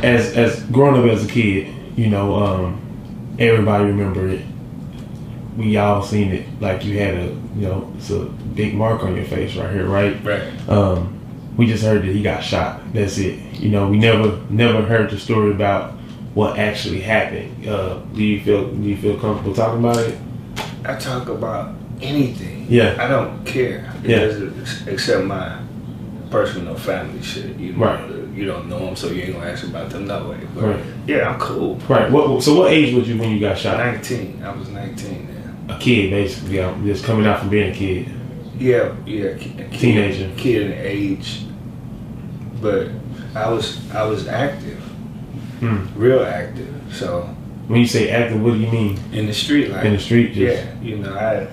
as growing up as a kid, you know, everybody remember it. We all seen it. Like you had it's a big mark on your face right here, right? Right. We just heard that he got shot. That's it. You know, we never heard the story about what actually happened. Do you feel comfortable talking about it? I talk about anything. Yeah. I don't care. Except my personal family shit. You know, right. You don't know them, so you ain't gonna ask about them no way. But right. Yeah, I'm cool. Right. So what age was you when you got shot? 19. I was 19 then. A kid, basically. Just coming out from being a kid. Yeah. Teenager. Kid in age. But I was active. Real active. So when you say active, what do you mean? In the street, like in the street, just... yeah. You know, I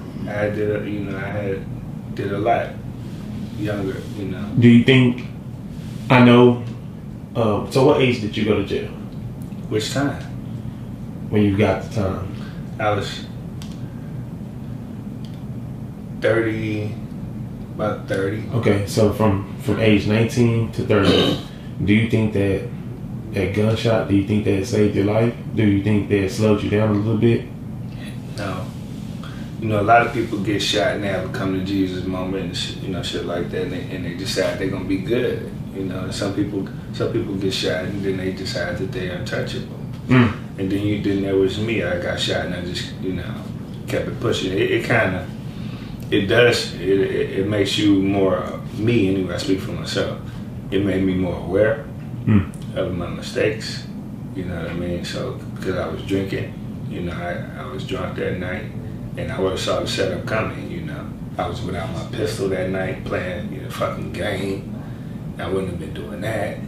did a lot younger. You know. Do you think? I know. So what age did you go to jail? Which time? When you got the time? I was 30. About 30. Okay, so from age 19 to 30, do you think that gunshot, do you think that saved your life? Do you think that slowed you down a little bit? No. You know, a lot of people get shot and they have a come to Jesus moment and shit, shit like that, and they decide they're gonna be good. You know, some people get shot and then they decide that they're untouchable. And then there was me. I got shot and I just kept it pushing. It makes you more me anyway. I speak for myself. It made me more aware of my mistakes. You know what I mean? So because I was drinking, I was drunk that night, and I would have saw the setup coming. I was without my pistol that night playing fucking game. I wouldn't have been doing that.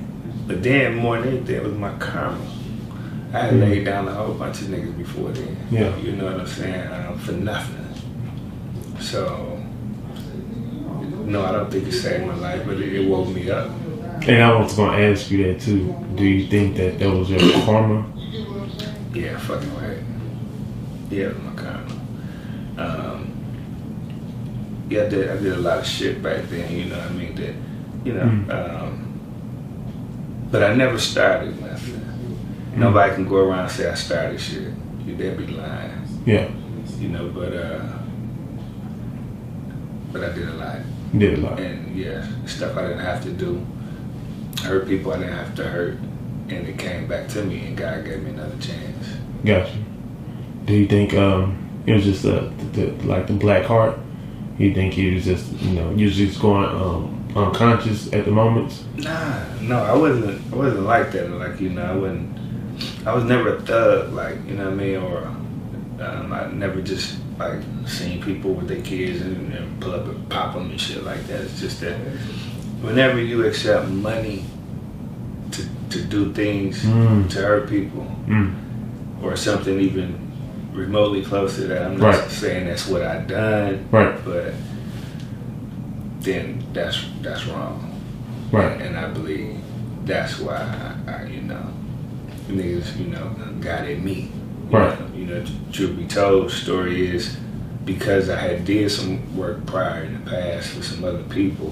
But then more than anything, it was my karma. I had laid down a whole bunch of niggas before then. Yeah. You know what I'm saying? For nothing. So, no, I don't think it saved my life, but it woke me up. And I was going to ask you that too. Do you think that was your karma? Yeah, fucking right. Yeah, it was my karma. I did a lot of shit back then, you know what I mean? But I never started nothing. Nobody can go around and say I started shit. They'd be lying. Yeah. But I did a lot. You did a lot. And yeah, stuff I didn't have to do. Hurt people I didn't have to hurt. And it came back to me and God gave me another chance. Gotcha. Do you think it was just the black heart? You think you was just you was just going unconscious at the moments? Nah, no, I wasn't like that. Like I was never a thug, like what I mean, or I never just like seen people with their kids and pull up and pop them and shit like that. It's just that whenever you accept money to do things to hurt people or something even remotely close to that, I'm not saying that's what I done, but then that's wrong. Right. And I believe that's why I niggas, got at me. Right. Truth be told, story is because I had did some work prior in the past for some other people.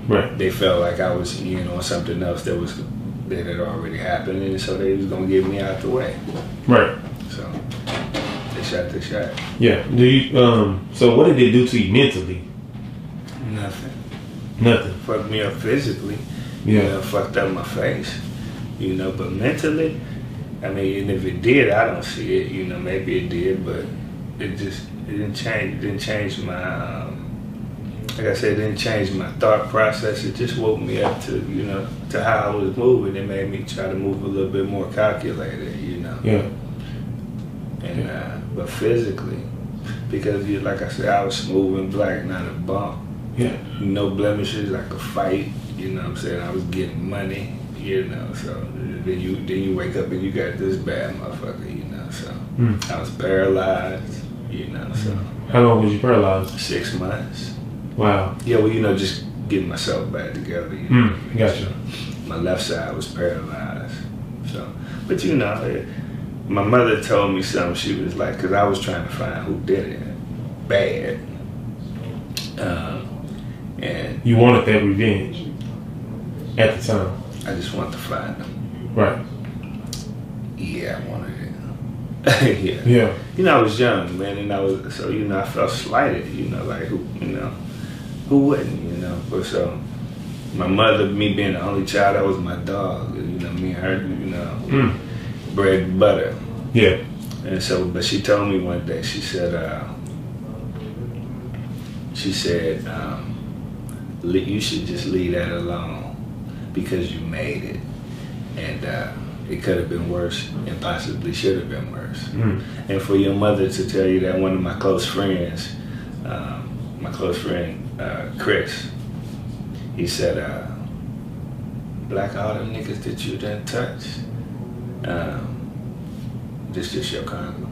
Right. They felt like I was on something else that had already happened, and so they was gonna get me out the way. Right. So they shot. Yeah. Do you so what did it do to you mentally? Nothing. Fucked me up physically. Yeah. Fucked up my face. But mentally, I mean, and if it did, I don't see it. Maybe it did, but it didn't change. It didn't change my, like I said, it didn't change my thought process. It just woke me up to, to how I was moving. It made me try to move a little bit more calculated, Yeah. And but physically, because like I said, I was smooth and black, not a bump. Yeah. No blemishes. I could fight. What I'm saying? I was getting money. So then you wake up and you got this bad motherfucker, so I was paralyzed, so. How long was you paralyzed? 6 months. Wow. Yeah, well, just getting myself back together, Gotcha. My left side was paralyzed, so. But my mother told me something, she was like, because I was trying to find who did it, bad. And you wanted that revenge at the time. I just wanted to find them. Right. Yeah, I wanted it. Yeah. Yeah. You know, I was young, man, and I felt slighted, like, who wouldn't, But so, my mother, me being the only child, that was my dog, me and her, bread and butter. Yeah. And so, but she told me one day, she said, you should just leave that alone because you made it. And it could have been worse and possibly should have been worse. And for your mother to tell you that, one of my close friends, Chris, he said, Black, all them niggas that you done touched, this just your cargo.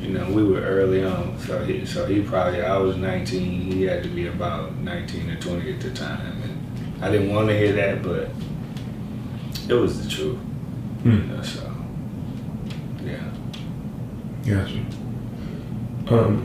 We were early on, so he probably, I was 19, he had to be about 19 or 20 at the time. And I didn't want to hear that, but it was the truth. So, yeah. Gotcha. Okay.